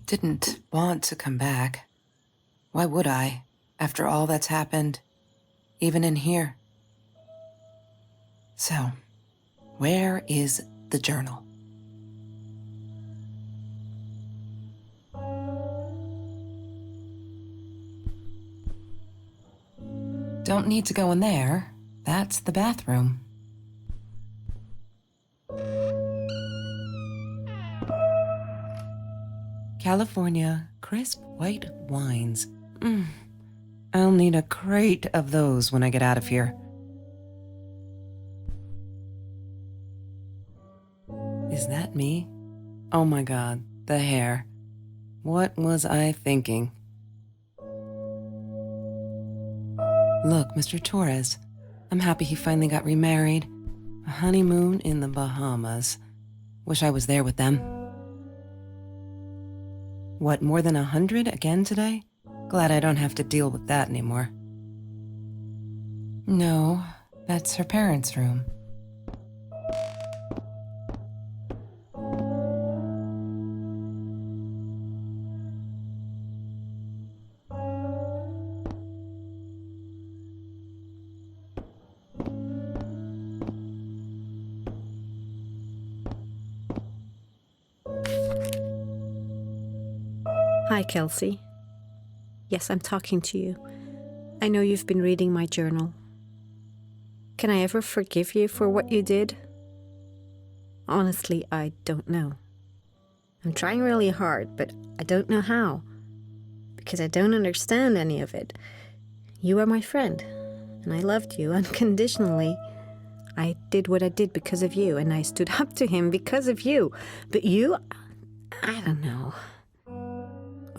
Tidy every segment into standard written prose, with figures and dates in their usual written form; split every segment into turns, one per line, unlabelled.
didn't want to come back. Why would I, after all that's happened, even in here? So, where is the journal? Don't need to go in there. That's the bathroom. California crisp white wines. I'll need a crate of those when I get out of here. Is that me? Oh my God, the hair. What was I thinking? Look, Mr. Torres, I'm happy he finally got remarried. A honeymoon in the Bahamas. Wish I was there with them. What, more than 100 again today? Glad I don't have to deal with that anymore. No, that's her parents' room.
Hi, Kelsey. Yes, I'm talking to you. I know you've been reading my journal. Can I ever forgive you for what you did? Honestly, I don't know. I'm trying really hard, but I don't know how. Because I don't understand any of it. You are my friend, and I loved you unconditionally. I did what I did because of you, and I stood up to him because of you. But you, I don't know.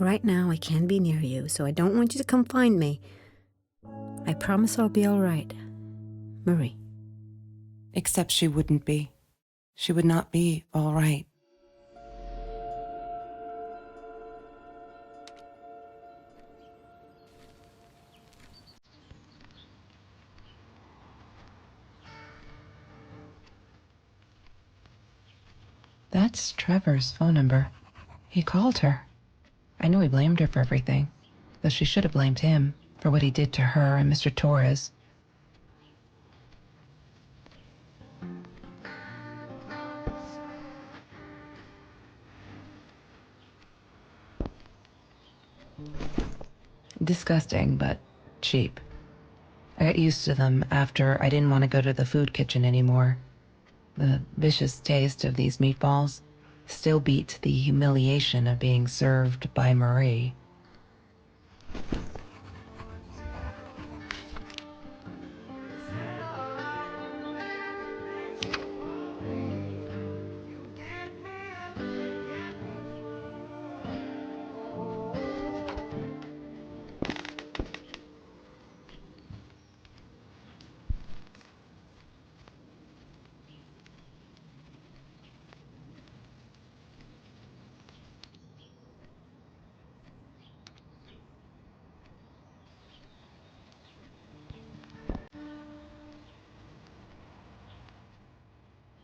Right now, I can't be near you, so I don't want you to come find me. I promise I'll be all right. Marie.
Except she wouldn't be. She would not be all right. That's Trevor's phone number. He called her. I know he blamed her for everything, though she should have blamed him for what he did to her and Mr. Torres. Disgusting, but cheap. I got used to them after I didn't want to go to the food kitchen anymore. The vicious taste of these meatballs still beat the humiliation of being served by Marie.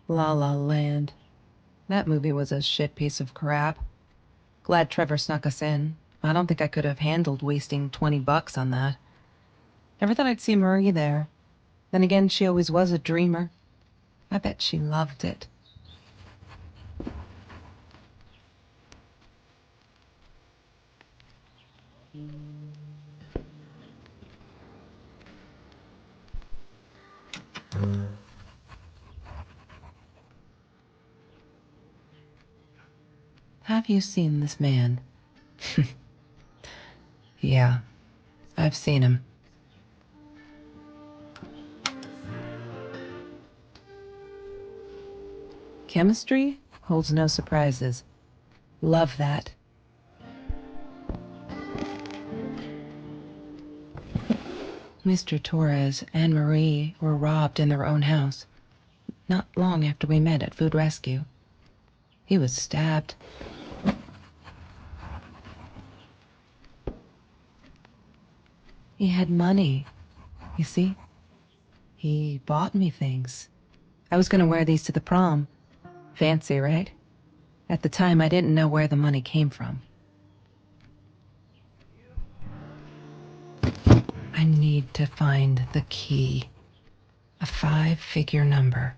La La Land. That movie was a shit piece of crap. Glad Trevor snuck us in. I don't think I could have handled wasting $20 on that. Never thought I'd see Marie there. Then again, she always was a dreamer. I bet she loved it. Have you seen this man? Yeah, I've seen him. Chemistry holds no surprises. Love that. Mr. Torres and Marie were robbed in their own house, not long after we met at Food Rescue. He was stabbed. He had money, you see? He bought me things. I was gonna wear these to the prom. Fancy, right? At the time, I didn't know where the money came from. I need to find the key. A 5-figure number.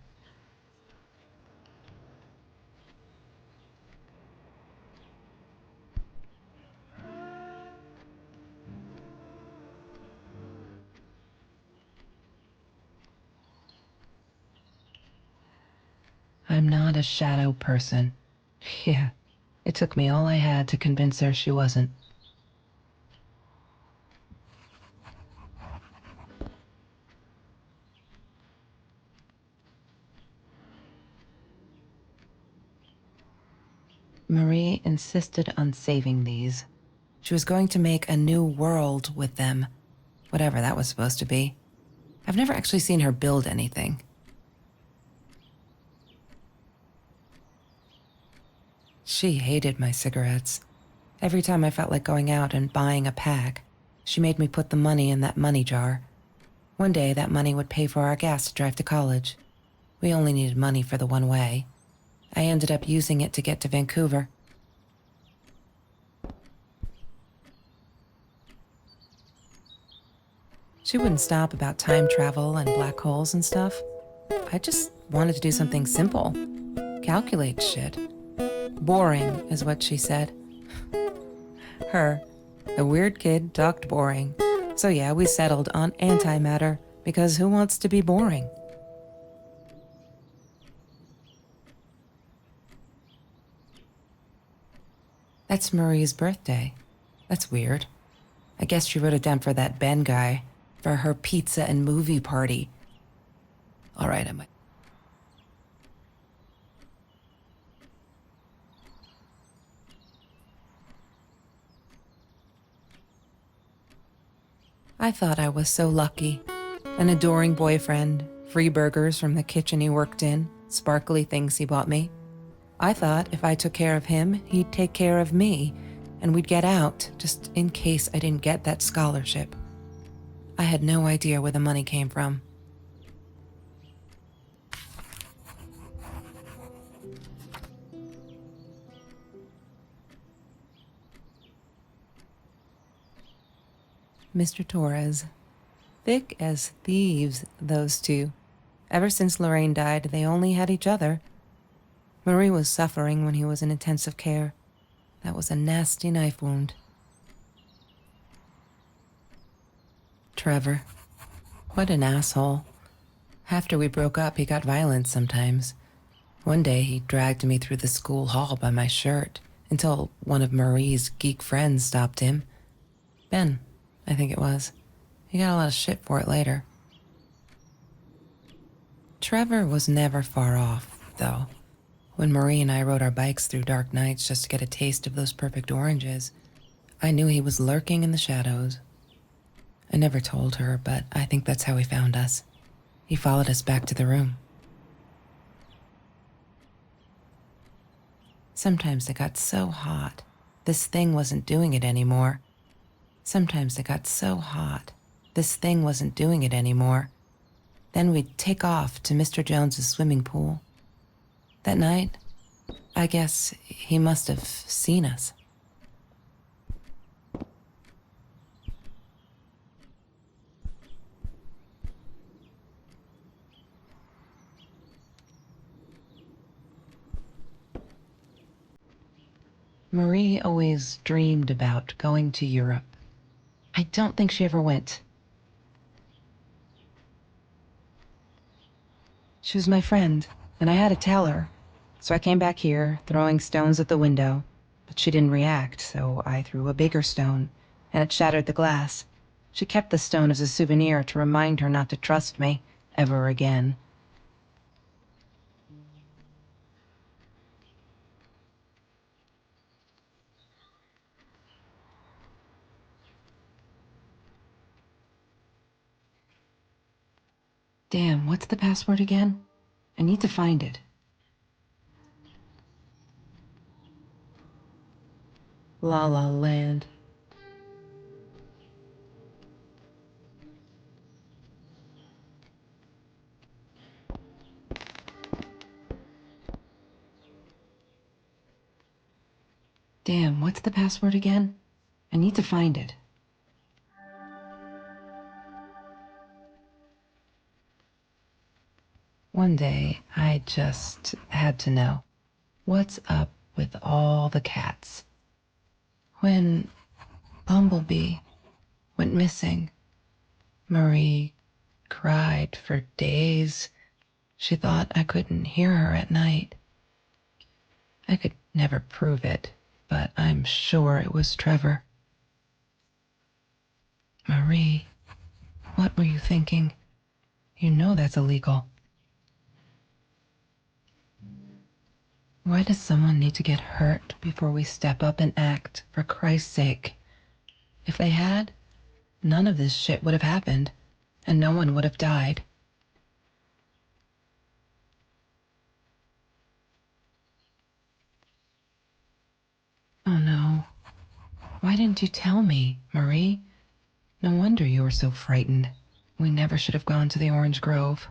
I'm not a shadow person. Yeah, it took me all I had to convince her she wasn't. Marie insisted on saving these. She was going to make a new world with them, whatever that was supposed to be. I've never actually seen her build anything. She hated my cigarettes. Every time I felt like going out and buying a pack, she made me put the money in that money jar. One day, that money would pay for our gas to drive to college. We only needed money for the one way. I ended up using it to get to Vancouver. She wouldn't stop about time travel and black holes and stuff. I just wanted to do something simple. Calculate shit. Boring is what she said. Her, the weird kid, talked boring. So yeah, we settled on antimatter, because who wants to be boring? That's Marie's birthday. That's weird. I guess she wrote it down for that Ben guy, for her pizza and movie party. All right, I thought I was so lucky. An adoring boyfriend, free burgers from the kitchen he worked in, sparkly things he bought me. I thought if I took care of him, he'd take care of me, and we'd get out, just in case I didn't get that scholarship. I had no idea where the money came from. Mr. Torres. Thick as thieves, those two. Ever since Lorraine died, they only had each other. Marie was suffering when he was in intensive care. That was a nasty knife wound. Trevor. What an asshole. After we broke up, he got violent sometimes. One day, he dragged me through the school hall by my shirt until one of Marie's geek friends stopped him. Ben, I think it was. He got a lot of shit for it later. Trevor was never far off, though. When Marie and I rode our bikes through dark nights just to get a taste of those perfect oranges, I knew he was lurking in the shadows. I never told her, but I think that's how he found us. He followed us back to the room. Sometimes it got so hot, this thing wasn't doing it anymore. Sometimes it got so hot, this thing wasn't doing it anymore. Then we'd take off to Mr. Jones's swimming pool. That night, I guess he must have seen us. Marie always dreamed about going to Europe. I don't think she ever went. She was my friend, and I had to tell her. So I came back here, throwing stones at the window. But she didn't react, so I threw a bigger stone, and it shattered the glass. She kept the stone as a souvenir to remind her not to trust me ever again. Damn, what's the password again? I need to find it. La La Land. Damn, what's the password again? I need to find it. One day, I just had to know what's up with all the cats. When Bumblebee went missing, Marie cried for days. She thought I couldn't hear her at night. I could never prove it, but I'm sure it was Trevor. Marie, what were you thinking? You know that's illegal. Why does someone need to get hurt before we step up and act, for Christ's sake? If they had, none of this shit would have happened, and no one would have died. Oh no. Why didn't you tell me, Marie? No wonder you were so frightened. We never should have gone to the orange grove.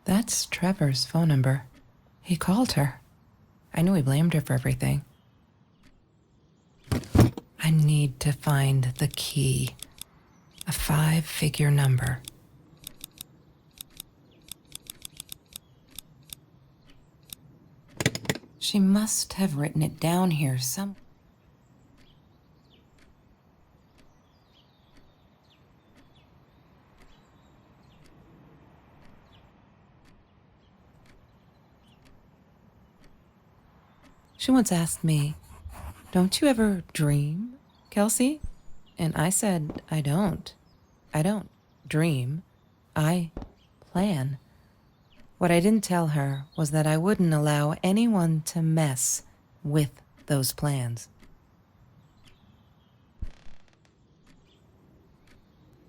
That's Trevor's phone number. He called her. I knew he blamed her for everything. I need to find the key. A 5-figure number. She must have written it down here some. She once asked me, "Don't you ever dream, Kelsey?" And I said, I don't. I don't dream. I plan. What I didn't tell her was that I wouldn't allow anyone to mess with those plans.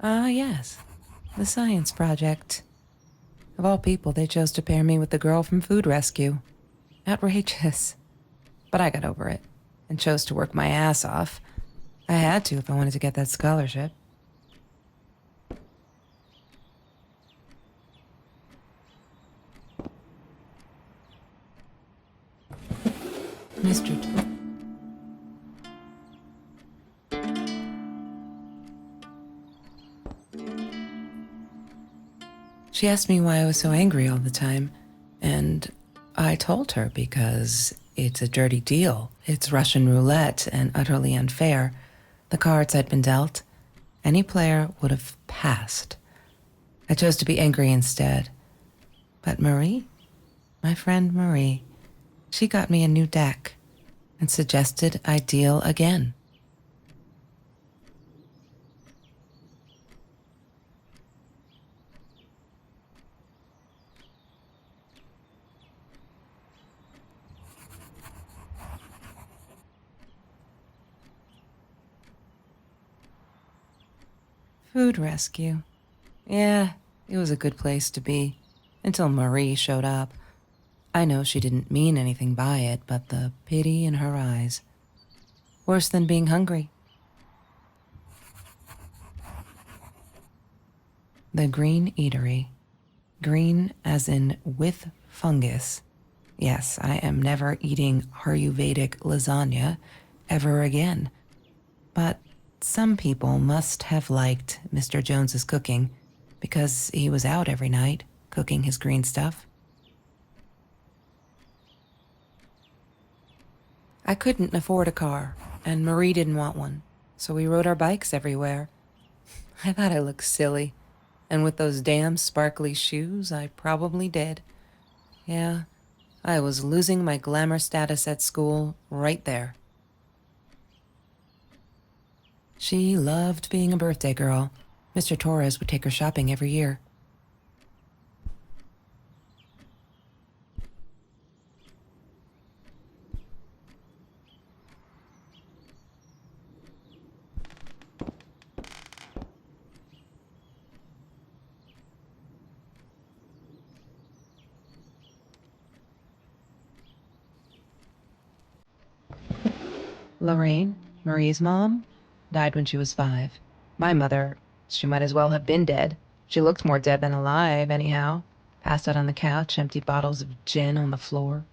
Ah, yes. The science project. Of all people, they chose to pair me with the girl from Food Rescue. Outrageous. But I got over it and chose to work my ass off. I had to if I wanted to get that scholarship. Mr. She asked me why I was so angry all the time, and I told her because it's a dirty deal. It's Russian roulette and utterly unfair. The cards I'd been dealt, any player would have passed. I chose to be angry instead. But Marie, my friend Marie, she got me a new deck and suggested I deal again. Food rescue. Yeah, it was a good place to be. Until Marie showed up. I know she didn't mean anything by it, but the pity in her eyes. Worse than being hungry. The Green Eatery. Green as in with fungus. Yes, I am never eating Ayurvedic lasagna ever again. But some people must have liked Mr. Jones's cooking because he was out every night cooking his green stuff. I couldn't afford a car, and Marie didn't want one, so we rode our bikes everywhere. I thought I looked silly, and with those damn sparkly shoes, I probably did. Yeah, I was losing my glamour status at school right there. She loved being a birthday girl. Mr. Torres would take her shopping every year. Lorraine, Marie's mom, died when she was 5. My mother, she might as well have been dead. She looked more dead than alive, anyhow. Passed out on the couch, empty bottles of gin on the floor.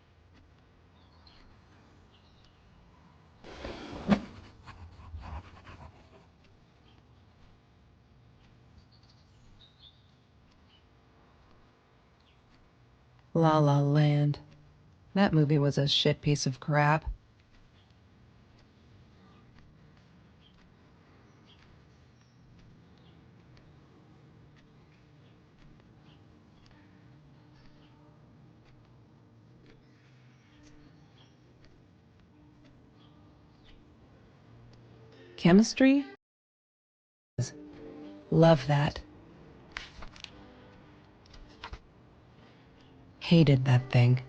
La La Land. That movie was a shit piece of crap. Chemistry? Love that. Hated that thing.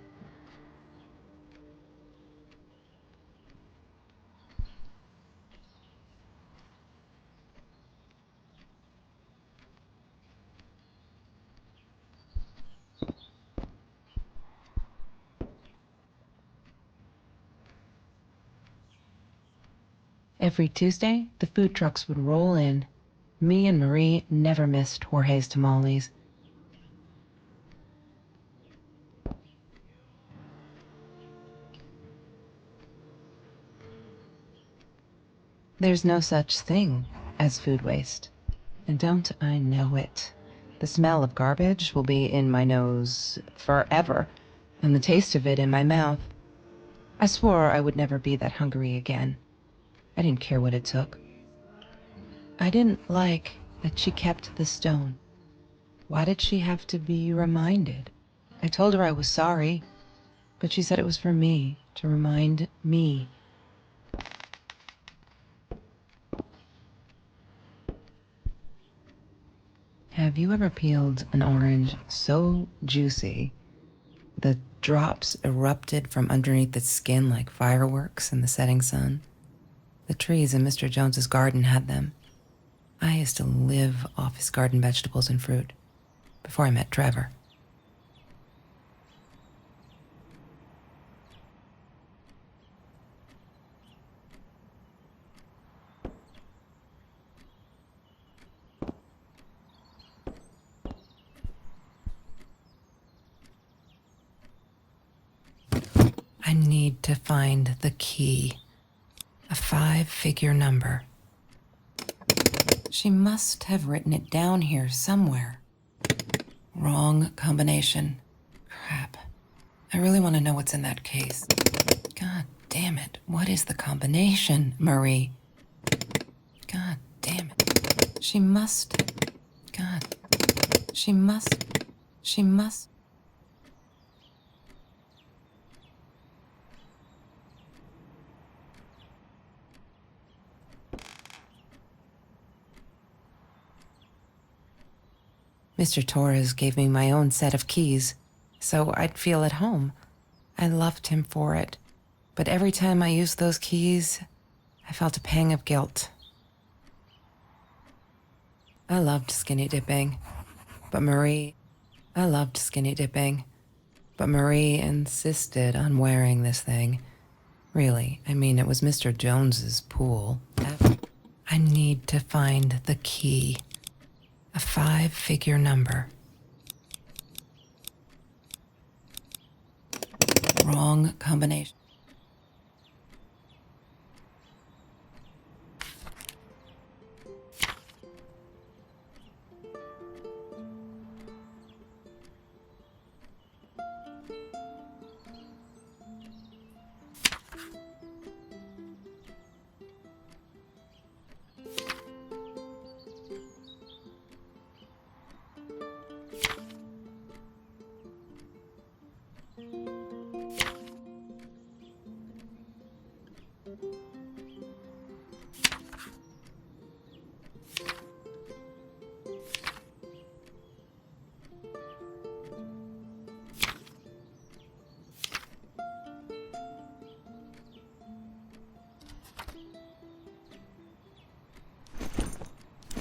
Every Tuesday, the food trucks would roll in. Me and Marie never missed Jorge's tamales. There's no such thing as food waste. And don't I know it? The smell of garbage will be in my nose forever, and the taste of it in my mouth. I swore I would never be that hungry again. I didn't care what it took. I didn't like that she kept the stone. Why did she have to be reminded? I told her I was sorry, but she said it was for me, to remind me. Have you ever peeled an orange so juicy the drops erupted from underneath its skin like fireworks in the setting sun? The trees in Mr. Jones's garden had them. I used to live off his garden vegetables and fruit before I met Trevor. I need to find the key. A 5-figure number. She must have written it down here somewhere. Wrong combination. Crap. I really want to know what's in that case. God damn it. What is the combination, Marie? God damn it. She must. God. She must. She must. Mr. Torres gave me my own set of keys, so I'd feel at home. I loved him for it, but every time I used those keys, I felt a pang of guilt. I loved skinny dipping, but Marie... I loved skinny dipping, but Marie insisted on wearing this thing. Really, I mean, it was Mr. Jones's pool. I need to find the key. A 5-figure number. Wrong combination.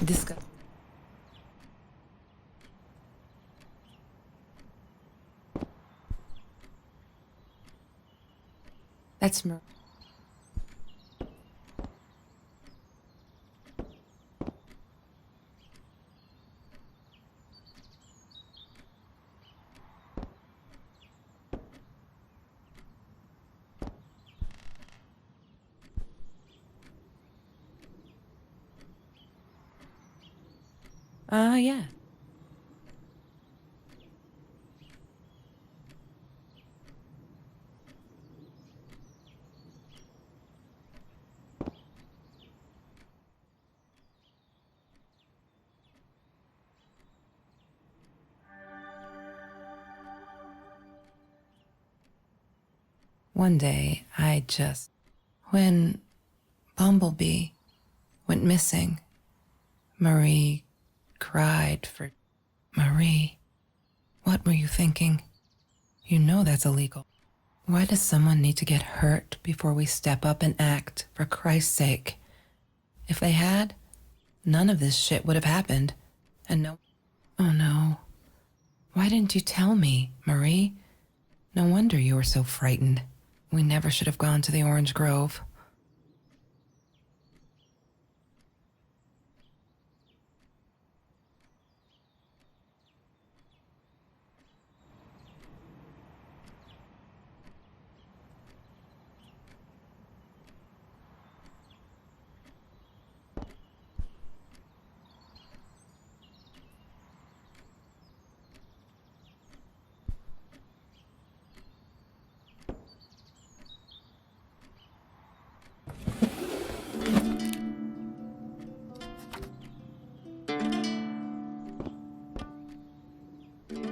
Discuss. That's Marie. Yeah. One day, when Bumblebee went missing, Marie cried for Marie. What were you thinking? You know that's illegal. Why does someone need to get hurt before we step up and act, for Christ's sake? If they had, none of this shit would have happened. And no. Oh no. Why didn't you tell me, Marie? No wonder you were so frightened. We never should have gone to the Orange Grove.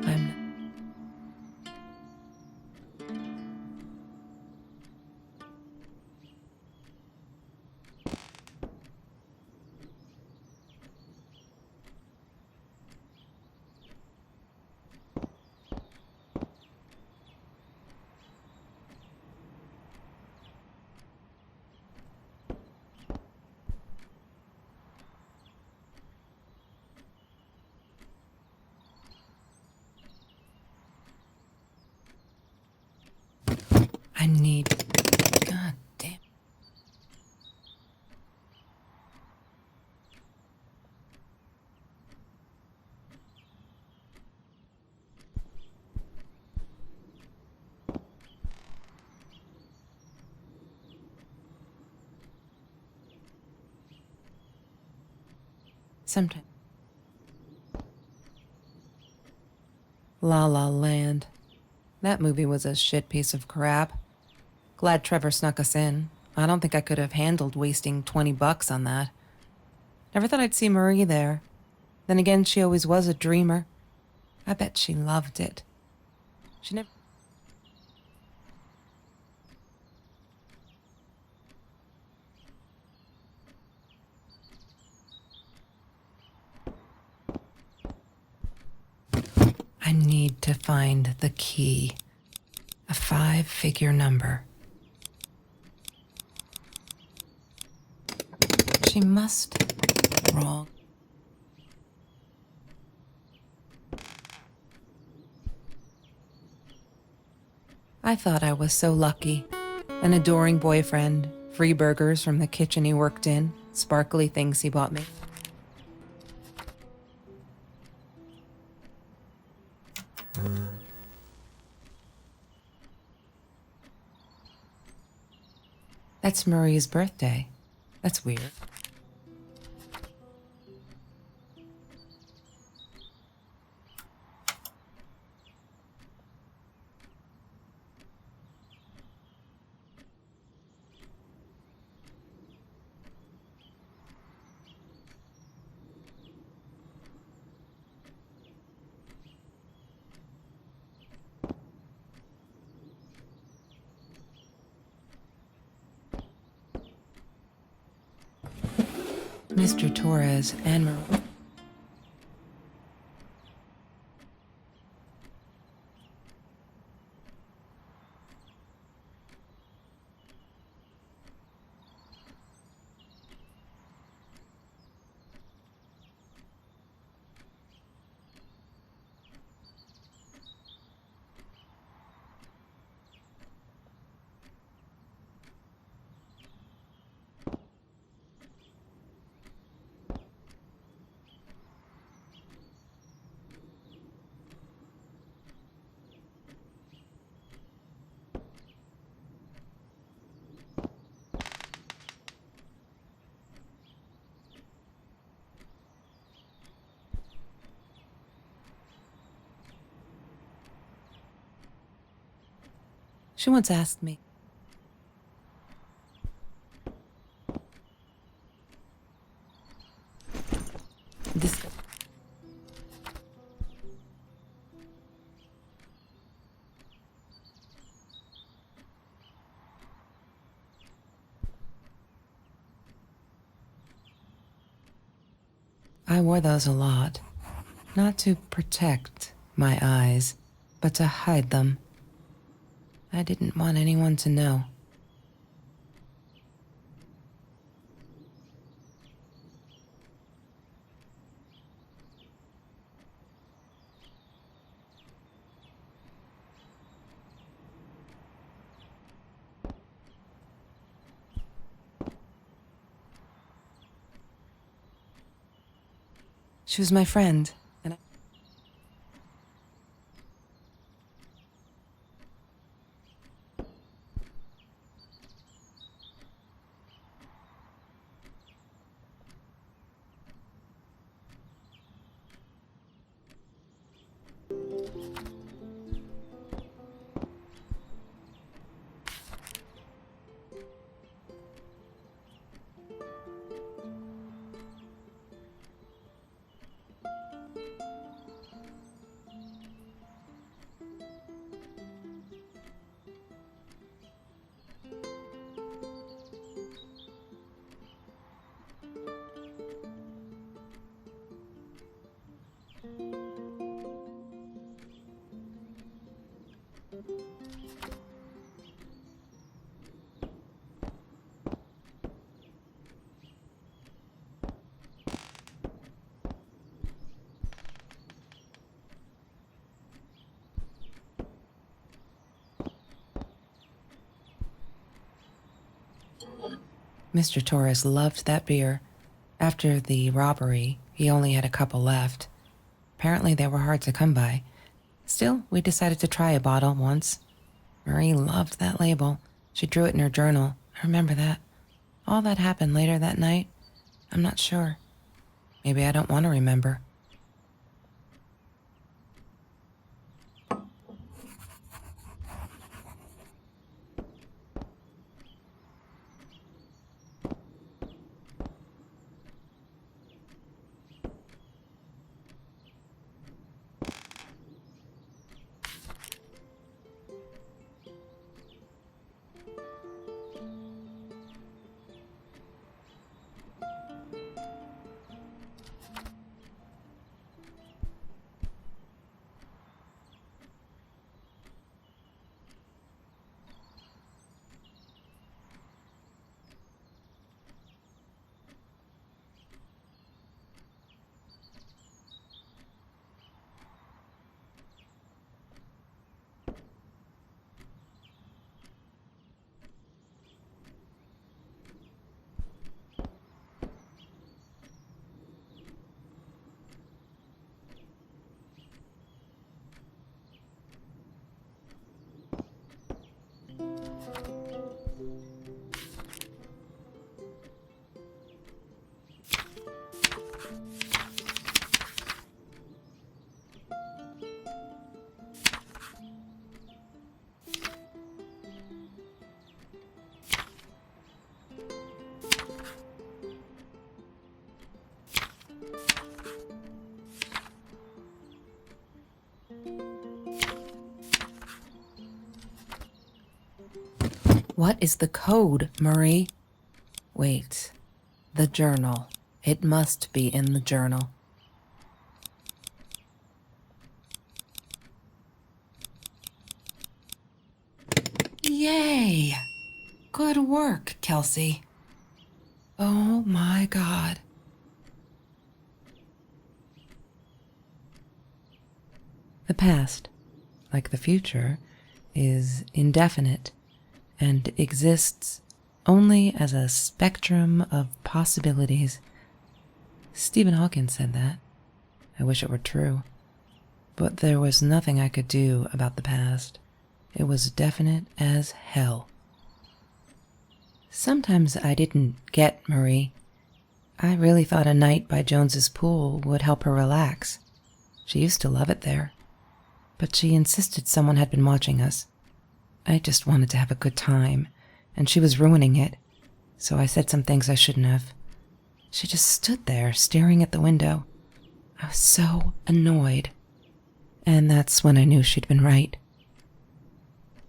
I'm. I need. God damn. Sometimes. La La Land. That movie was a shit piece of crap. Glad Trevor snuck us in. I don't think I could have handled wasting $20 on that. Never thought I'd see Marie there. Then again, she always was a dreamer. I bet she loved it. She never. I need to find the key. A 5-figure number. She must. Wrong. I thought I was so lucky. An adoring boyfriend, free burgers from the kitchen he worked in, sparkly things he bought me. That's Marie's birthday. That's weird. Mr. Torres and Marie. She once asked me. This. I wore those a lot, not to protect my eyes, but to hide them. I didn't want anyone to know. She was my friend, and Mr. Torres loved that beer. After the robbery, he only had a couple left. Apparently they were hard to come by. Still, we decided to try a bottle once. Marie loved that label. She drew it in her journal. I remember that. All that happened later that night, I'm not sure. Maybe I don't want to remember. What is the code, Marie? Wait. The journal. It must be in the journal. Yay! Good work, Kelsey. Oh my God. The past, like the future, is indefinite and exists only as a spectrum of possibilities. Stephen Hawking said that. I wish it were true. But there was nothing I could do about the past. It was definite as hell. Sometimes I didn't get Marie. I really thought a night by Jones's pool would help her relax. She used to love it there. But she insisted someone had been watching us. I just wanted to have a good time, and she was ruining it, so I said some things I shouldn't have. She just stood there staring at the window. I was so annoyed. And that's when I knew she'd been right.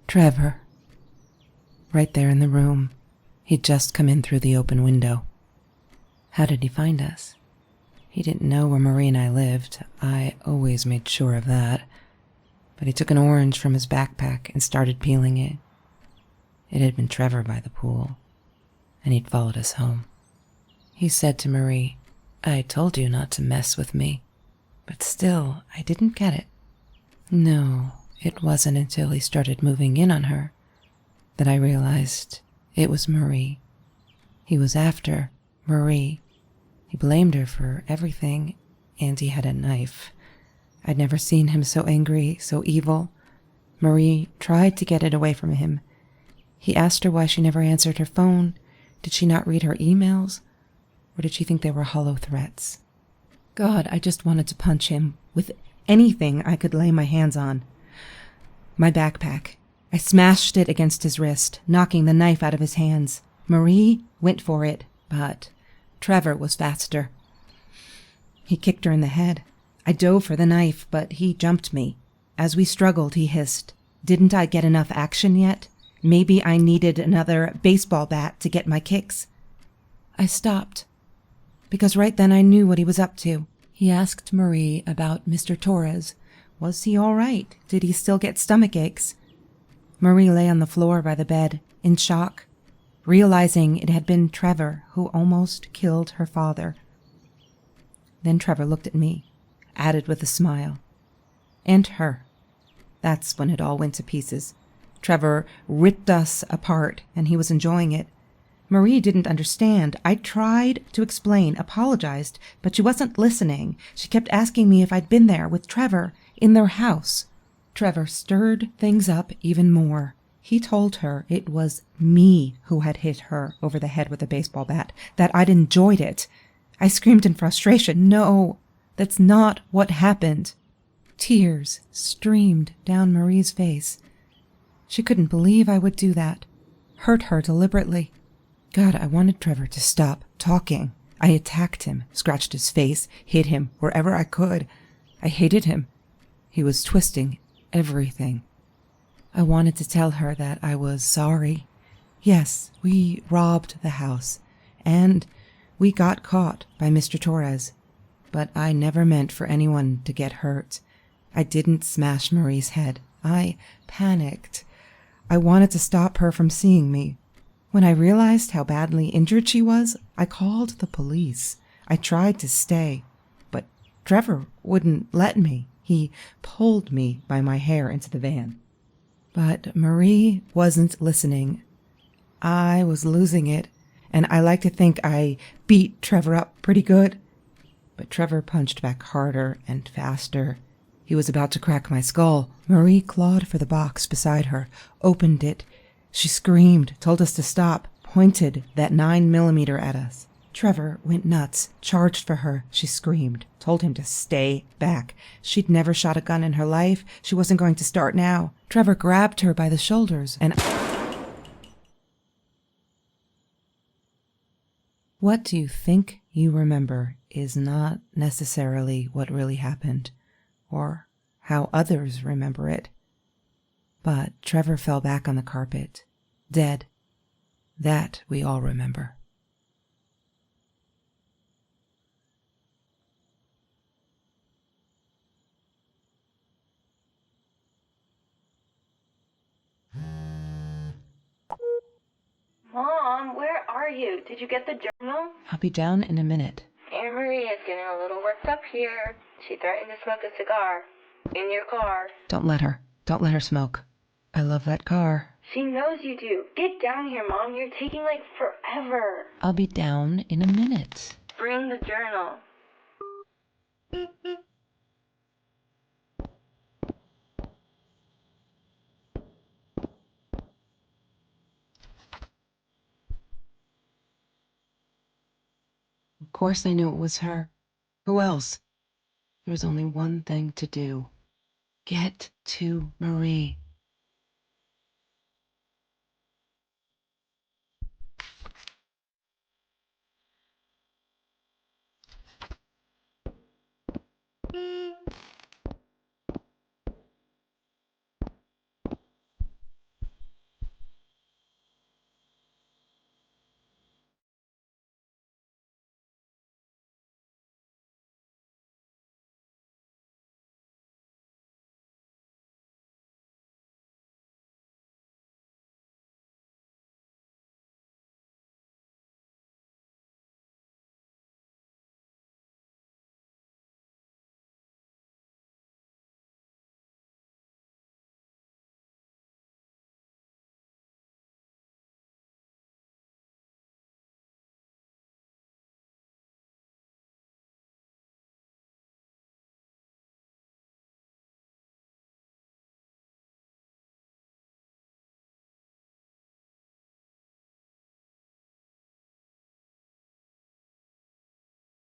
Trevor. Right there in the room. He'd just come in through the open window. How did he find us? He didn't know where Marie and I lived. I always made sure of that. But he took an orange from his backpack and started peeling it. It had been Trevor by the pool, and he'd followed us home. He said to Marie, "I told you not to mess with me." But still, I didn't get it. No, it wasn't until he started moving in on her that I realized it was Marie. He was after Marie. He blamed her for everything, and he had a knife. I'd never seen him so angry, so evil. Marie tried to get it away from him. He asked her why she never answered her phone. Did she not read her emails? Or did she think they were hollow threats? God, I just wanted to punch him with anything I could lay my hands on. My backpack. I smashed it against his wrist, knocking the knife out of his hands. Marie went for it, but Trevor was faster. He kicked her in the head. I dove for the knife, but he jumped me. As we struggled, he hissed, "Didn't I get enough action yet? Maybe I needed another baseball bat to get my kicks." I stopped, because right then I knew what he was up to. He asked Marie about Mr. Torres. Was he all right? Did he still get stomach aches? Marie lay on the floor by the bed, in shock, realizing it had been Trevor who almost killed her father. Then Trevor looked at me, added with a smile. And her. That's when it all went to pieces. Trevor ripped us apart, and he was enjoying it. Marie didn't understand. I tried to explain, apologized, but she wasn't listening. She kept asking me if I'd been there with Trevor in their house. Trevor stirred things up even more. He told her it was me who had hit her over the head with a baseball bat, that I'd enjoyed it. I screamed in frustration, "No, that's not what happened." Tears streamed down Marie's face. She couldn't believe I would do that, hurt her deliberately. God, I wanted Trevor to stop talking. I attacked him, scratched his face, hit him wherever I could. I hated him. He was twisting everything. I wanted to tell her that I was sorry. Yes, we robbed the house, and we got caught by Mr. Torres. But I never meant for anyone to get hurt. I didn't smash Marie's head. I panicked. I wanted to stop her from seeing me. When I realized how badly injured she was, I called the police. I tried to stay, but Trevor wouldn't let me. He pulled me by my hair into the van. But Marie wasn't listening. I was losing it, and I like to think I beat Trevor up pretty good. But Trevor punched back harder and faster. He was about to crack my skull. Marie clawed for the box beside her, opened it. She screamed, told us to stop, pointed that 9mm at us. Trevor went nuts, charged for her. She screamed, told him to stay back. She'd never shot a gun in her life. She wasn't going to start now. Trevor grabbed her by the shoulders and... What do you think you remember is not necessarily what really happened, or how others remember it. But Trevor fell back on the carpet, dead. That we all remember.
Mom, where are you? Did you get the journal?
I'll be down in a minute.
Aunt Marie is getting a little worked up here. She threatened to smoke a cigar. In your car.
Don't let her. Don't let her smoke. I love that car.
She knows you do. Get down here, Mom. You're taking like forever.
I'll be down in a minute.
Bring the journal.
Of course I knew it was her. Who else? There was only one thing to do. Get to Marie.